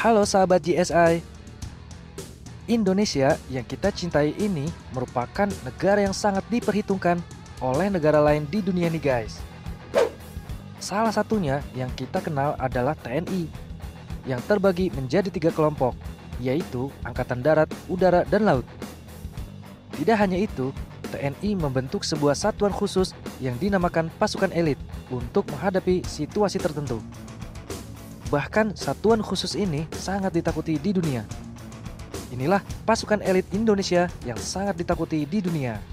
Halo sahabat GSI, Indonesia yang kita cintai ini merupakan negara yang sangat diperhitungkan oleh negara lain di dunia nih guys. Salah satunya yang kita kenal adalah TNI, yang terbagi menjadi 3 kelompok, yaitu Angkatan Darat, Udara, dan Laut. Tidak hanya itu, TNI membentuk sebuah satuan khusus yang dinamakan pasukan elit untuk menghadapi situasi tertentu. Bahkan satuan khusus ini sangat ditakuti di dunia. Inilah pasukan elit Indonesia yang sangat ditakuti di dunia.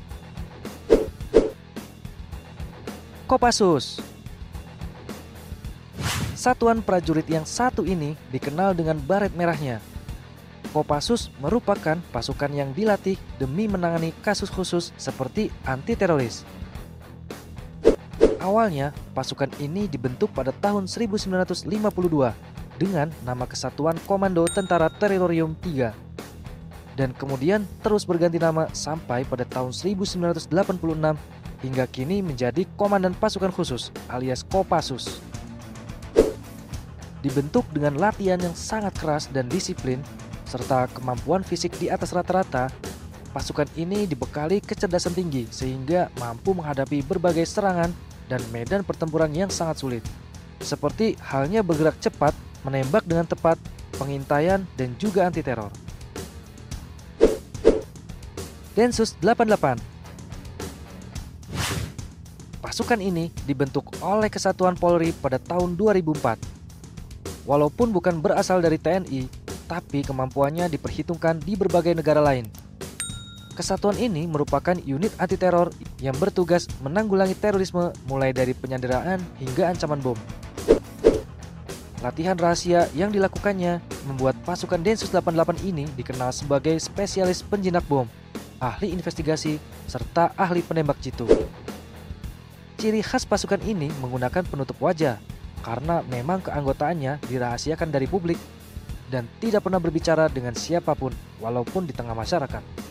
Kopassus. Satuan prajurit yang satu ini dikenal dengan baret merahnya. Kopassus merupakan pasukan yang dilatih demi menangani kasus khusus seperti anti teroris. Awalnya, pasukan ini dibentuk pada tahun 1952 dengan nama Kesatuan Komando Tentara Teritorium 3 dan kemudian terus berganti nama sampai pada tahun 1986 hingga kini menjadi Komandan Pasukan Khusus alias Kopassus. Dibentuk dengan latihan yang sangat keras dan disiplin serta kemampuan fisik di atas rata-rata, pasukan ini dibekali kecerdasan tinggi sehingga mampu menghadapi berbagai serangan dan medan pertempuran yang sangat sulit, seperti halnya bergerak cepat, menembak dengan tepat, pengintaian, dan juga anti teror. Densus 88. Pasukan ini dibentuk oleh Kesatuan Polri pada tahun 2004. Walaupun bukan berasal dari TNI, tapi kemampuannya diperhitungkan di berbagai negara lain. Kesatuan ini merupakan unit anti teror yang bertugas menanggulangi terorisme mulai dari penyanderaan hingga ancaman bom. Latihan rahasia yang dilakukannya membuat pasukan Densus 88 ini dikenal sebagai spesialis penjinak bom, ahli investigasi, serta ahli penembak jitu. Ciri khas pasukan ini menggunakan penutup wajah karena memang keanggotaannya dirahasiakan dari publik dan tidak pernah berbicara dengan siapapun walaupun di tengah masyarakat.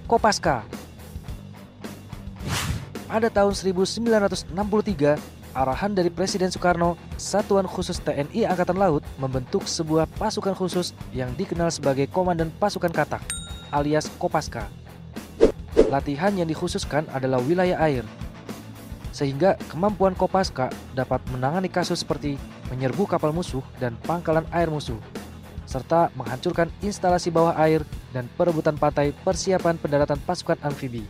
Kopaska. Pada tahun 1963, arahan dari Presiden Soekarno, Satuan Khusus TNI Angkatan Laut membentuk sebuah pasukan khusus yang dikenal sebagai Komandan Pasukan Katak, alias Kopaska. Latihan yang dikhususkan adalah wilayah air, sehingga kemampuan Kopaska dapat menangani kasus seperti menyerbu kapal musuh dan pangkalan air musuh, serta menghancurkan instalasi bawah air dan perebutan pantai persiapan pendaratan pasukan amfibi.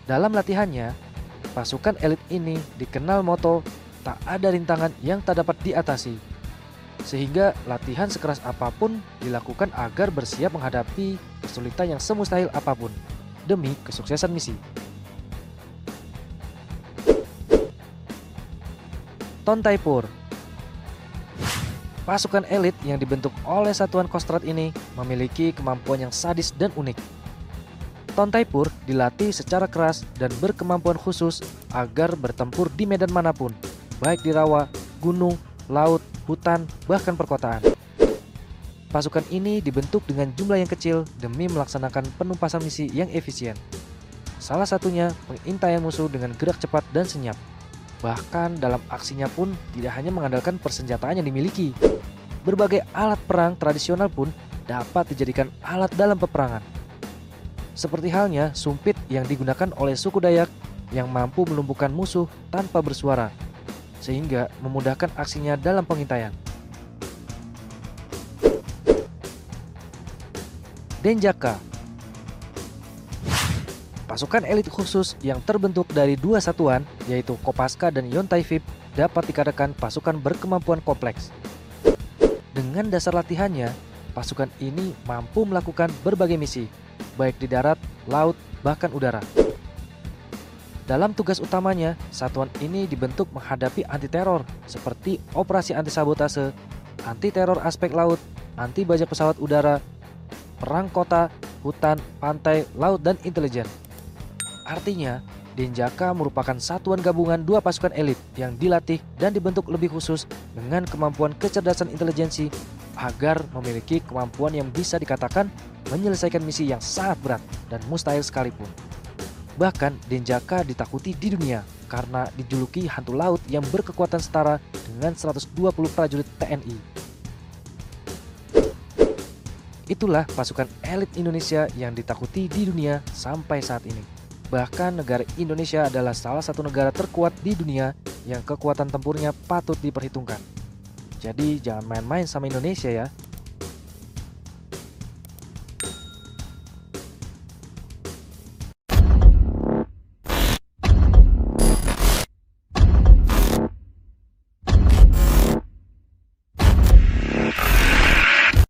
Dalam latihannya, pasukan elit ini dikenal moto tak ada rintangan yang tak dapat diatasi, sehingga latihan sekeras apapun dilakukan agar bersiap menghadapi kesulitan yang semustahil apapun demi kesuksesan misi. Tontaipur. Pasukan elit yang dibentuk oleh Satuan Kostrad ini memiliki kemampuan yang sadis dan unik. Tontaipur dilatih secara keras dan berkemampuan khusus agar bertempur di medan manapun, baik di rawa, gunung, laut, hutan, bahkan perkotaan. Pasukan ini dibentuk dengan jumlah yang kecil demi melaksanakan penumpasan misi yang efisien. Salah satunya pengintaian musuh dengan gerak cepat dan senyap. Bahkan dalam aksinya pun tidak hanya mengandalkan persenjataan yang dimiliki. Berbagai alat perang tradisional pun dapat dijadikan alat dalam peperangan. Seperti halnya sumpit yang digunakan oleh suku Dayak yang mampu melumpuhkan musuh tanpa bersuara, sehingga memudahkan aksinya dalam pengintaian. Denjaka. Pasukan elit khusus yang terbentuk dari 2 satuan, yaitu Kopaska dan Yontaifib, dapat dikatakan pasukan berkemampuan kompleks. Dengan dasar latihannya, pasukan ini mampu melakukan berbagai misi, baik di darat, laut, bahkan udara. Dalam tugas utamanya, satuan ini dibentuk menghadapi anti teror seperti operasi anti sabotase, anti teror aspek laut, anti bajak pesawat udara, perang kota, hutan, pantai, laut, dan intelijen. Artinya, Denjaka merupakan satuan gabungan 2 pasukan elit yang dilatih dan dibentuk lebih khusus dengan kemampuan kecerdasan intelijensi agar memiliki kemampuan yang bisa dikatakan menyelesaikan misi yang sangat berat dan mustahil sekalipun. Bahkan Denjaka ditakuti di dunia karena dijuluki hantu laut yang berkekuatan setara dengan 120 prajurit TNI. Itulah pasukan elit Indonesia yang ditakuti di dunia sampai saat ini. Bahkan negara Indonesia adalah salah satu negara terkuat di dunia yang kekuatan tempurnya patut diperhitungkan. Jadi jangan main-main sama Indonesia ya.